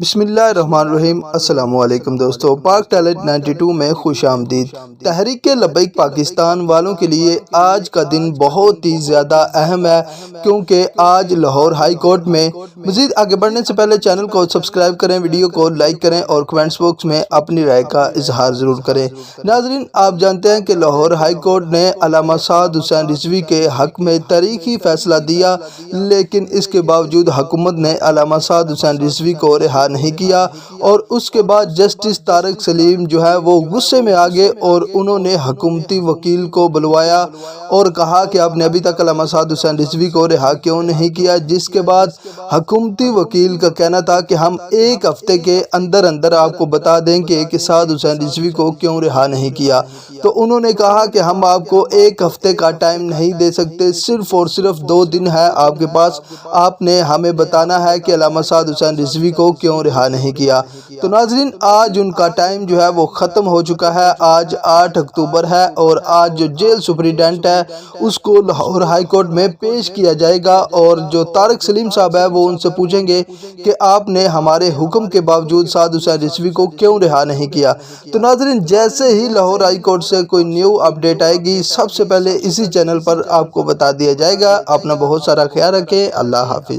بسم اللہ الرحمن الرحیم۔ السلام علیکم دوستو، پاک ٹیلنٹ 92 میں خوش آمدید۔ تحریک لبیک پاکستان والوں کے لیے آج کا دن بہت ہی زیادہ اہم ہے، کیونکہ آج لاہور ہائی کورٹ میں مزید آگے بڑھنے سے پہلے چینل کو سبسکرائب کریں، ویڈیو کو لائک کریں اور کمنٹس باکس میں اپنی رائے کا اظہار ضرور کریں۔ ناظرین، آپ جانتے ہیں کہ لاہور ہائی کورٹ نے علامہ سعد حسین رضوی کے حق میں تاریخی فیصلہ دیا، لیکن اس کے باوجود حکومت نے علامہ سعد حسین رضوی کو رہا نہیں کیا، اور اس کے بعد جسٹس طارق سلیم جو ہے وہ غصے میں آگے اور انہوں نے حکومتی وکیل کو بلوایا اور کہا کہ آپ نے ابھی تک علامہ سعد حسین رضوی کو رہا کیوں نہیں کیا، جس کے بعد حکومتی وکیل کا کہنا تھا کہ ہم ایک ہفتے کے اندر اندر آپ کو بتا دیں گے کہ سعد حسین رضوی کو کیوں رہا نہیں کیا۔ تو انہوں نے کہا کہ ہم آپ کو ایک ہفتے کا ٹائم نہیں دے سکتے، صرف اور صرف 2 دن ہے آپ کے پاس، آپ نے ہمیں بتانا ہے کہ علامہ سعد حسین رضوی کو کیوں رہا نہیں کیا۔ تو ناظرین، آج ان کا ٹائم جو ہے وہ ختم ہو چکا ہے۔ آج 8 اکتوبر ہے اور آج جو جیل سپرنٹینڈنٹ ہے اس کو لاہور ہائی کورٹ میں پیش کیا جائے گا، اور جو طارق سلیم صاحب ہے وہ ان سے پوچھیں گے کہ آپ نے ہمارے حکم کے باوجود سعد حسین رضوی کو کیوں رہا نہیں کیا۔ تو ناظرین، جیسے ہی لاہور ہائی کورٹ سے کوئی نیو اپڈیٹ آئے گی سب سے پہلے اسی چینل پر آپ کو بتا دیا جائے گا۔ اپنا بہت سارا خیال رکھیں۔ اللہ حافظ۔